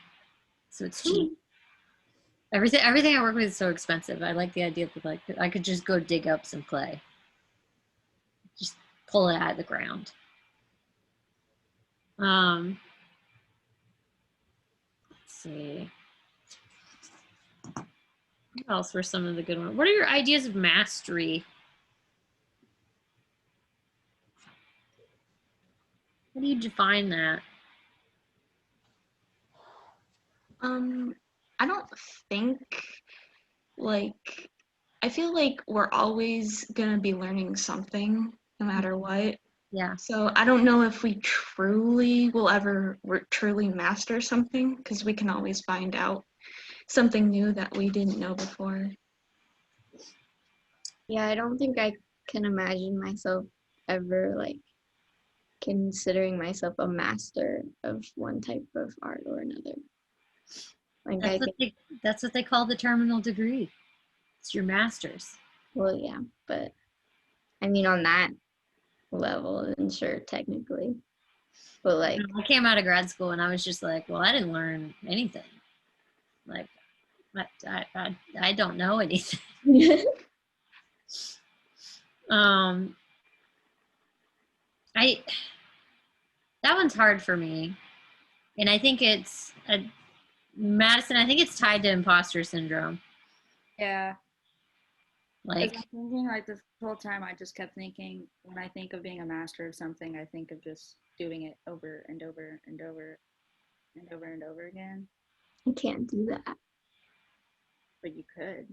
so it's cheap. Everything I work with is so expensive. I like the idea that like I could just go dig up some clay, just pull it out of the ground. Let's see. What else were some of the good ones? What are your ideas of mastery? How do you define that? I don't think like I feel like we're always gonna be learning something no matter what. Yeah. So I don't know if we truly will ever truly master something, because we can always find out something new that we didn't know before. Yeah, I don't think I can imagine myself ever like considering myself a master of one type of art or another. Like That's what they call the terminal degree. It's your master's. well, yeah, but I mean on that level, then sure, technically. But like I came out of grad school and I was just like, well, I didn't learn anything. Like, I don't know anything. That one's hard for me, and I think it's Madison. I think it's tied to imposter syndrome. Yeah. Like, I'm thinking like this whole time, I just kept thinking, when I think of being a master of something, I think of just doing it over and over and over and over and over again. I can't do that. But you could.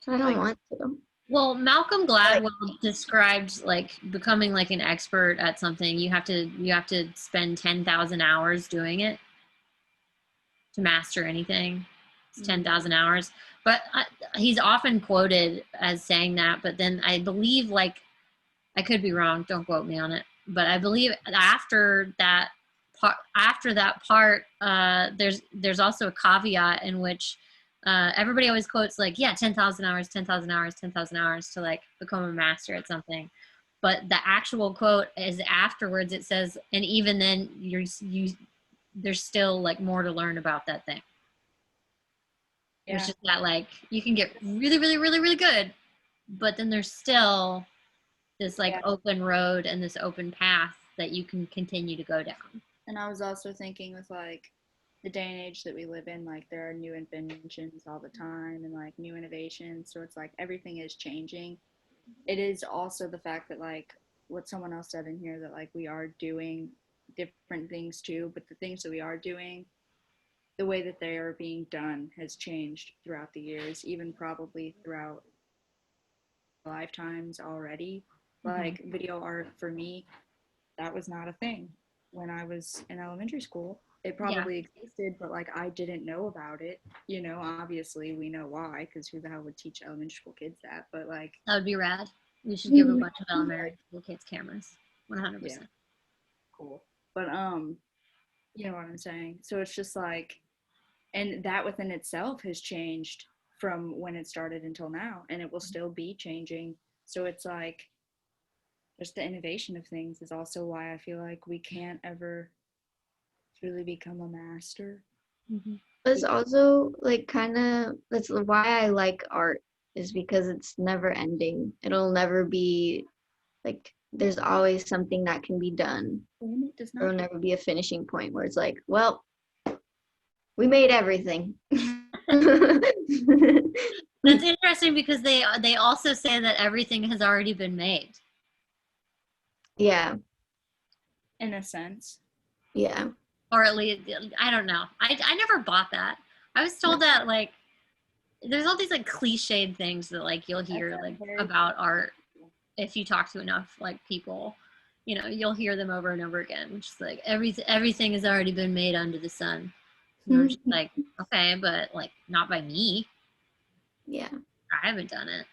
I don't want to. well, Malcolm Gladwell described like becoming like an expert at something. You have to spend 10,000 hours doing it to master anything. It's 10,000 hours. But he's often quoted as saying that. But then I believe, like, I could be wrong. Don't quote me on it. But I believe after that part, there's also a caveat in which everybody always quotes like, yeah, 10,000 hours, 10,000 hours, 10,000 hours to like become a master at something. But the actual quote is afterwards. It says, and even then, there's still like more to learn about that thing. Yeah. It's just that like you can get really, really, really, really good, but then there's still this like open road and this open path that you can continue to go down. And I was also thinking with like the day and age that we live in, like there are new inventions all the time and like new innovations. So it's like everything is changing. It is also the fact that like what someone else said in here, that like we are doing different things too, but the things that we are doing, the way that they are being done has changed throughout the years, even probably throughout lifetimes already. Like video art for me, that was not a thing when I was in elementary school. It probably existed, but like I didn't know about it. You know, obviously we know why, because who the hell would teach elementary school kids that? But like, That would be rad. We should give a bunch of elementary school kids cameras. 100%. yeah, cool. But you know what I'm saying? So it's just like, and that within itself has changed from when it started until now, and it will still be changing. So it's like, just the innovation of things is also why I feel like we can't ever really become a master. It's also like kind of, that's why I like art, is because it's never ending. It'll never be like, there's always something that can be done. And it does There will not. never be a finishing point where it's like, well, we made everything. That's interesting because they also say that everything has already been made. Yeah, In a sense. yeah. Or at least, I don't know. I never bought that. I was told that like there's all these like cliched things that like you'll hear like about art if you talk to enough like people. You know, you'll hear them over and over again, which is like everything has already been made under the sun. And I'm just like, okay, but like not by me. Yeah. I haven't done it.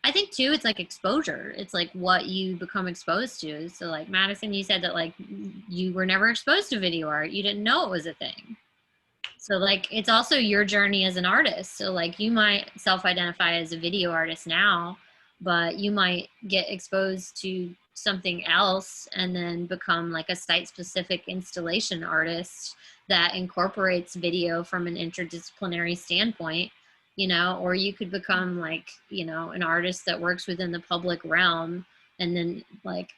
I think too, it's like exposure. It's like what you become exposed to. So like Madison, you said that like you were never exposed to video art. You didn't know it was a thing. So like it's also your journey as an artist. So like you might self-identify as a video artist now, but you might get exposed to something else and then become like a site-specific installation artist that incorporates video from an interdisciplinary standpoint. You know, or you could become like, you know, an artist that works within the public realm and then like,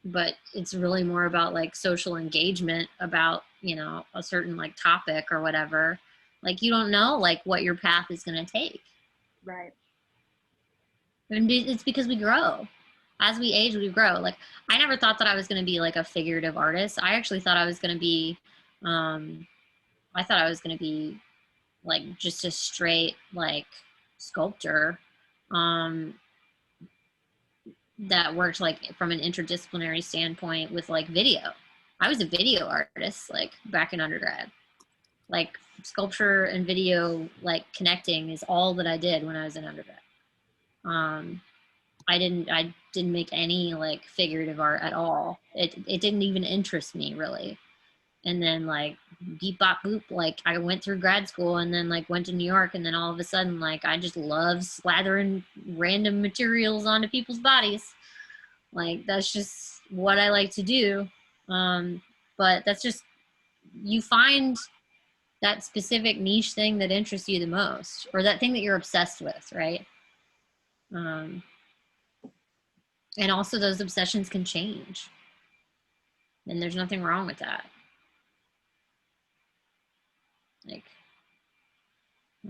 but it's really more about like social engagement about, you know, a certain like topic or whatever. Like you don't know like what your path is going to take. Right. And it's because we grow. As we age, we grow. Like I never thought that I was going to be like a figurative artist. I actually thought I was going to be, like just a straight like sculptor that worked like from an interdisciplinary standpoint with like video. I was a video artist like back in undergrad. Like sculpture and video like connecting is all that I did when I was in undergrad. I didn't make any like figurative art at all. It didn't even interest me really. And then like beep bop boop, like I went through grad school and then like went to New York, and then all of a sudden like I just love slathering random materials onto people's bodies. Like that's just what I like to do. But that's just, you find that specific niche thing that interests you the most, or that thing that you're obsessed with, right? And also those obsessions can change, and there's nothing wrong with that. Like,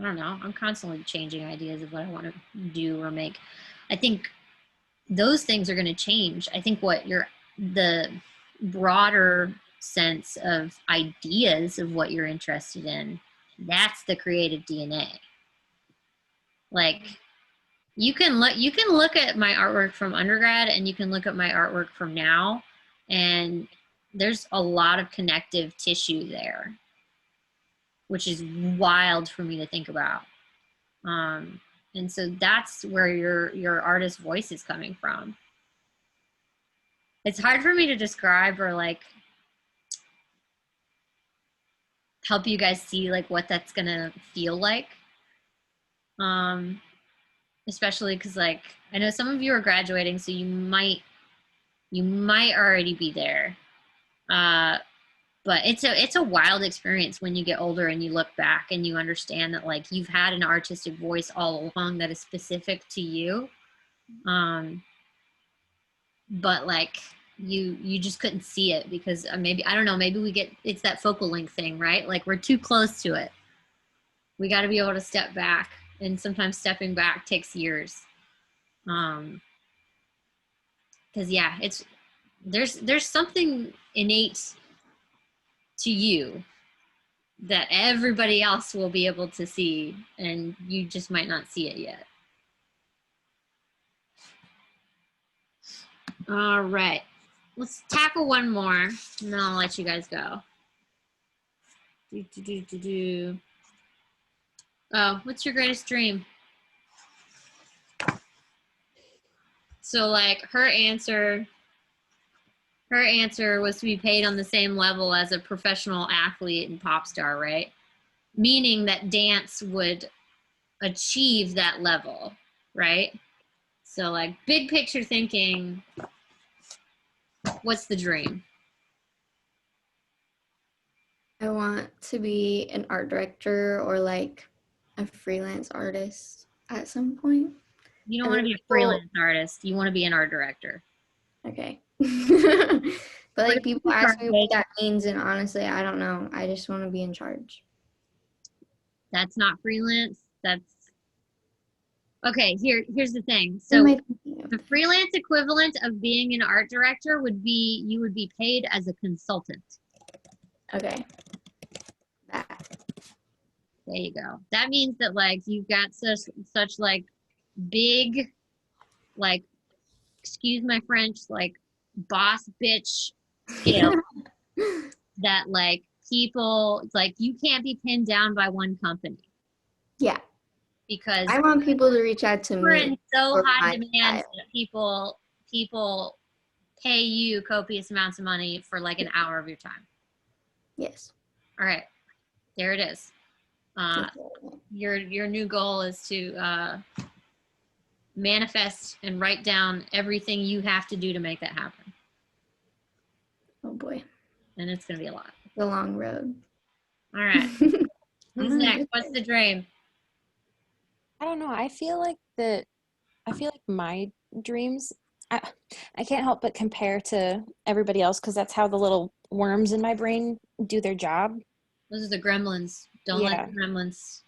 I don't know. I'm constantly changing ideas of what I want to do or make. I think those things are going to change. I think the broader sense of ideas of what you're interested in, that's the creative DNA. Like you can look at my artwork from undergrad and you can look at my artwork from now, and there's a lot of connective tissue there, which is wild for me to think about. And so that's where your artist voice is coming from. It's hard for me to describe or like help you guys see like what that's gonna feel like. Especially because like I know some of you are graduating, so you might already be there. But it's a wild experience when you get older and you look back and you understand that like you've had an artistic voice all along that is specific to you. But like you just couldn't see it because maybe, I don't know, maybe it's that focal length thing, right? Like we're too close to it. We got to be able to step back, and sometimes stepping back takes years. Because because yeah, there's something innate to you that everybody else will be able to see, and you just might not see it yet. All right, let's tackle one more, and then I'll let you guys go. Oh, what's your greatest dream? So like her answer was to be paid on the same level as a professional athlete and pop star, right? Meaning that dance would achieve that level, right? So like big picture thinking, what's the dream? I want to be an art director or like a freelance artist at some point. You don't And want to be a freelance artist. You want to be an art director. Okay. But like people ask me what that means, and honestly, I don't know. I just want to be in charge. That's not freelance. That's okay. Here's the thing. What am So I thinking of? the freelance equivalent of being an art director would be you would be paid as a consultant. Okay. That. There you go. That means that like you've got such like big, like, excuse my French, like boss bitch skill that like people like you can't be pinned down by one company. Yeah. Because I want people to reach out to we're in me. so for high my demand style. that people pay you copious amounts of money for like an hour of your time. Yes. All right, there it is. Your new goal is to manifest and write down everything you have to do to make that happen, Oh boy. and it's gonna be a lot. The long road. All right, who's I'm next? good. What's the dream? I don't know. I feel like my dreams, I can't help but compare to everybody else because that's how the little worms in my brain do their job. Those are the gremlins. Don't let the gremlins.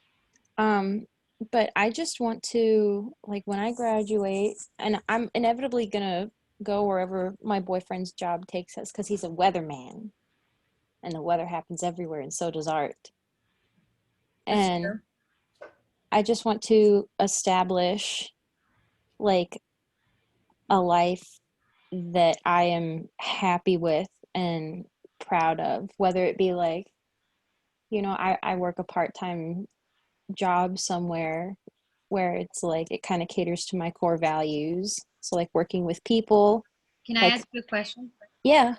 But I just want to, like, when I graduate, and I'm inevitably gonna go wherever my boyfriend's job takes us because he's a weatherman, and the weather happens everywhere, and so does art. That's And true. I just want to establish, like, a life that I am happy with and proud of, whether it be like, I work a part-time job somewhere where it's like it kind of caters to my core values. So like working with people. Can I like, ask you a question? Yeah.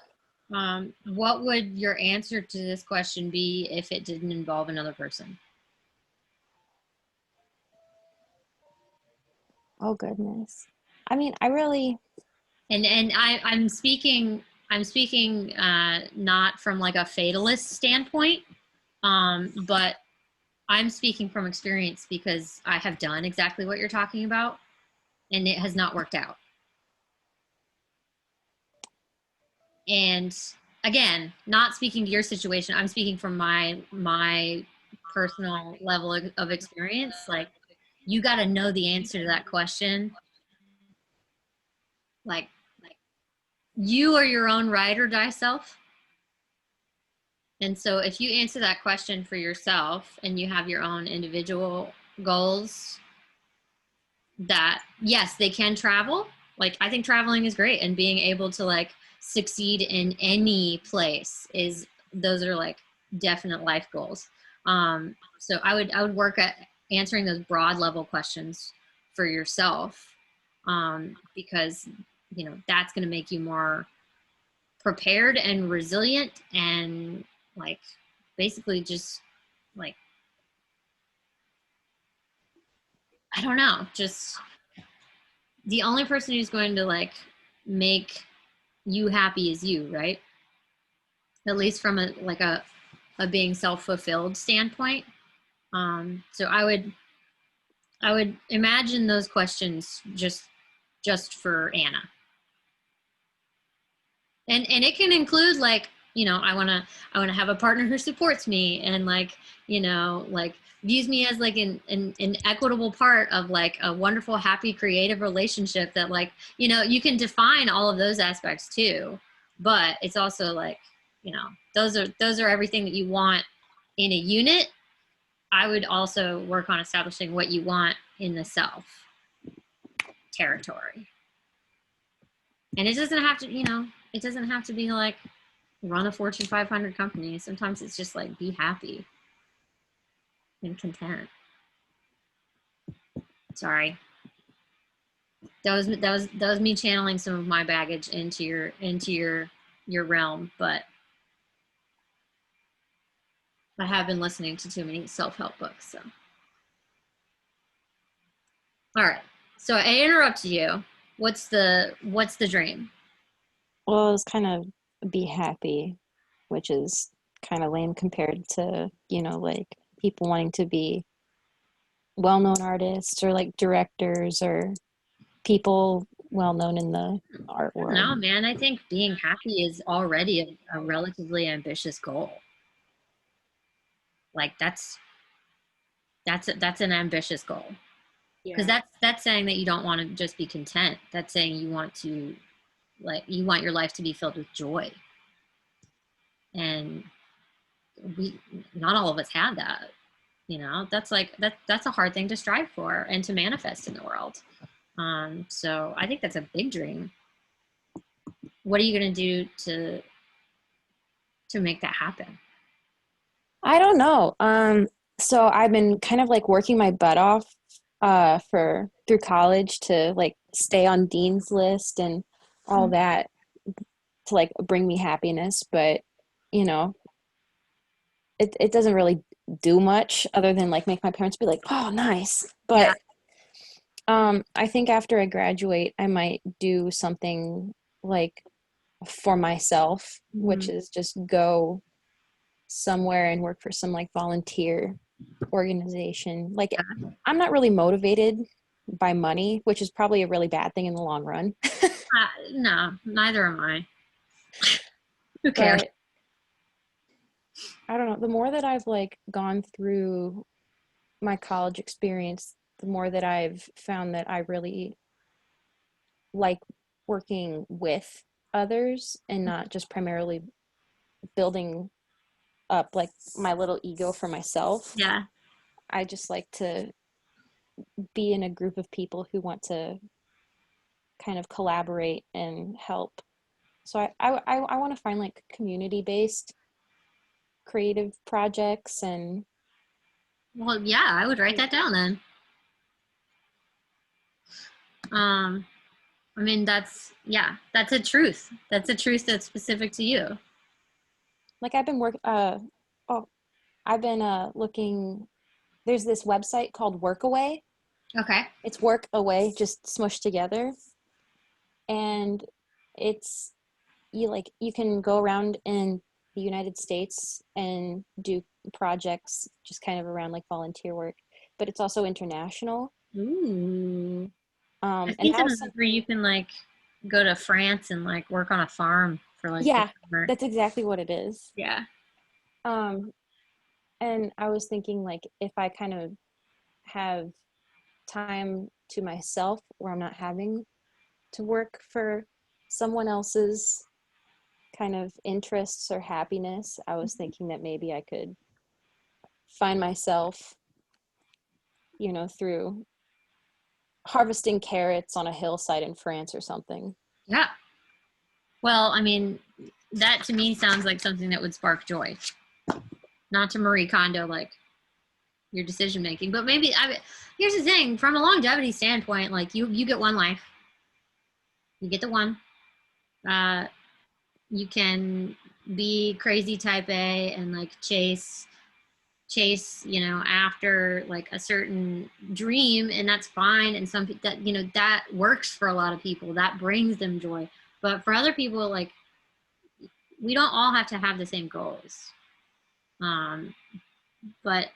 What would your answer to this question be if it didn't involve another person? Oh goodness. I mean, I really. And I'm speaking not from like a fatalist standpoint, but I'm speaking from experience because I have done exactly what you're talking about, and it has not worked out. And again, not speaking to your situation, I'm speaking from my personal level of experience. Like, you got to know the answer to that question. Like you are your own ride or die self. And so if you answer that question for yourself and you have your own individual goals, that yes, they can travel. Like, I think traveling is great, and being able to like succeed in any place those are like definite life goals. So I would work at answering those broad level questions for yourself, because that's going to make you more prepared and resilient, and like basically just like, I don't know, just the only person who's going to like make you happy is you, right? At least from a being self-fulfilled standpoint. So I would imagine those questions just for Anna. And it can include like, I want to have a partner who supports me, and like, like views me as like an equitable part of like a wonderful, happy, creative relationship that like, you know, you can define all of those aspects too, but it's also like, you know, those are everything that you want in a unit. I would also work on establishing what you want in the self territory. And it doesn't have to, you know, it doesn't have to be like run a Fortune 500 company. Sometimes it's just like be happy and content. Sorry. That was me channeling some of my baggage into your realm, but I have been listening to too many self-help books, so. All right. So I interrupted you. What's the dream? Well, it's kind of be happy, which is kind of lame compared to, you know, like people wanting to be well-known artists or like directors or people well-known in the art world. No, man, I think being happy is already a relatively ambitious goal. Like that's an ambitious goal. Because that's saying that you don't want to just be content. That's saying you want to, like, you want your life to be filled with joy. And not all of us have that, you know. That's like that's a hard thing to strive for and to manifest in the world. So I think that's a big dream. What are you gonna do to make that happen? I don't know. So I've been kind of like working my butt off through college to like stay on dean's list and all that to like bring me happiness, but you know, it doesn't really do much other than like make my parents be like, oh, nice. But I think after I graduate, I might do something like for myself, which is just go somewhere and work for some like volunteer organization. Like I'm not really motivated by money, which is probably a really bad thing in the long run. No, neither am I. Who cares? But I don't know. The more that I've like gone through my college experience, the more that I've found that I really like working with others and not just primarily building up like my little ego for myself. Yeah. I just like to be in a group of people who want to kind of collaborate and help. So I want to find like community-based creative projects and. Well, yeah, I would write that down then. I mean, that's a truth. That's a truth that's specific to you. Like I've been looking, there's this website called Workaway. Okay. It's Workaway, just smushed together. And it's, you can go around in the United States and do projects just kind of around like volunteer work, but it's also international. Ooh. I And think that was sometimes where you can like go to France and like work on a farm for like yeah, that's exactly what it is. Yeah. And I was thinking like if I kind of have time to myself where I'm not having to work for someone else's kind of interests or happiness, I was thinking that maybe I could find myself, you know, through harvesting carrots on a hillside in France or something. Yeah. Well, I mean, that to me sounds like something that would spark joy. Not to Marie Kondo like your decision making, but maybe here's the thing, from a longevity standpoint, like you get one life. You get the one. You can be crazy type A and like chase, you know, after like a certain dream, and that's fine. And some that, you know, that works for a lot of people. That brings them joy. But for other people, like, we don't all have to have the same goals. But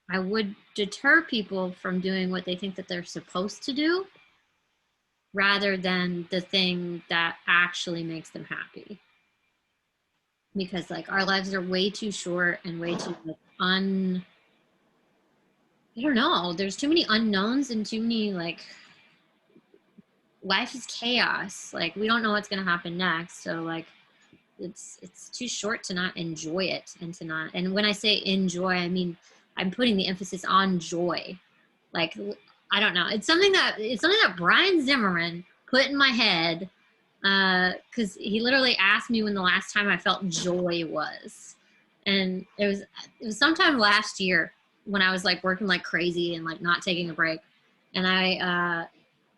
I would deter people from doing what they think that they're supposed to do rather than the thing that actually makes them happy. Because like our lives are way too short and way too like, I don't know. There's too many unknowns and too many like life is chaos. Like we don't know what's gonna happen next. So like it's too short to not enjoy it and to not. And when I say enjoy, I mean I'm putting the emphasis on joy. Like I don't know. It's something that Brian Zimmerman put in my head because he literally asked me when the last time I felt joy was, and it was sometime last year when I was like working like crazy and like not taking a break, and I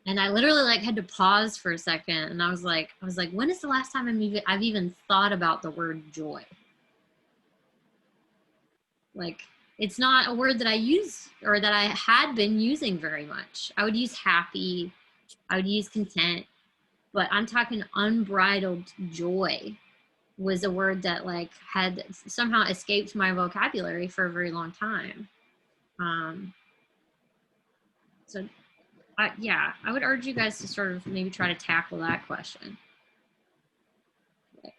literally like had to pause for a second, and I was like, when is the last time I've even thought about the word joy? Like, it's not a word that I use or that I had been using very much. I would use happy, I would use content, but I'm talking unbridled joy was a word that like had somehow escaped my vocabulary for a very long time. So yeah, I would urge you guys to sort of maybe try to tackle that question. Like,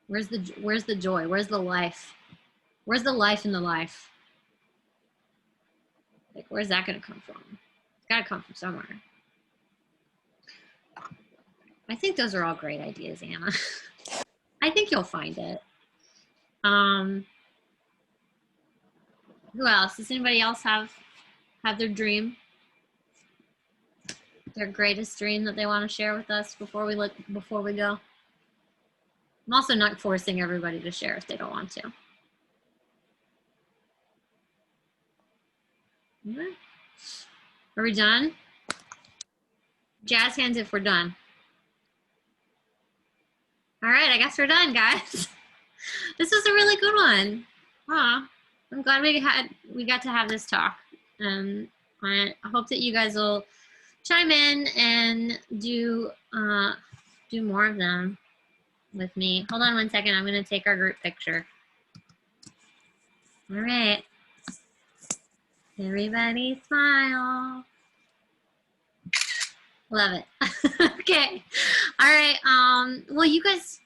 where's the joy? Where's the life? Where's the life in the life? Like, where's that going to come from? It's got to come from somewhere. I think those are all great ideas, Anna. I think you'll find it. Who else? Does anybody else have their dream? Their greatest dream that they want to share with us before we go? I'm also not forcing everybody to share if they don't want to. Okay. Are we done? Jazz hands if we're done. All right, I guess we're done, guys. This was a really good one. Aw, I'm glad we got to have this talk. I hope that you guys will chime in and do more of them with me. Hold on one second. I'm going to take our group picture. All right. Everybody smile. Love it. Okay. All right. Well, you guys,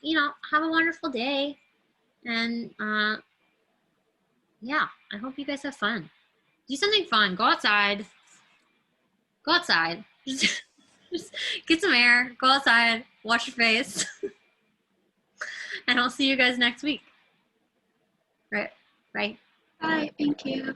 have a wonderful day. And yeah, I hope you guys have fun. Do something fun. Go outside. Go outside. Just get some air. Go outside. Wash your face. And I'll see you guys next week. Right. Bye. Bye. Thank you.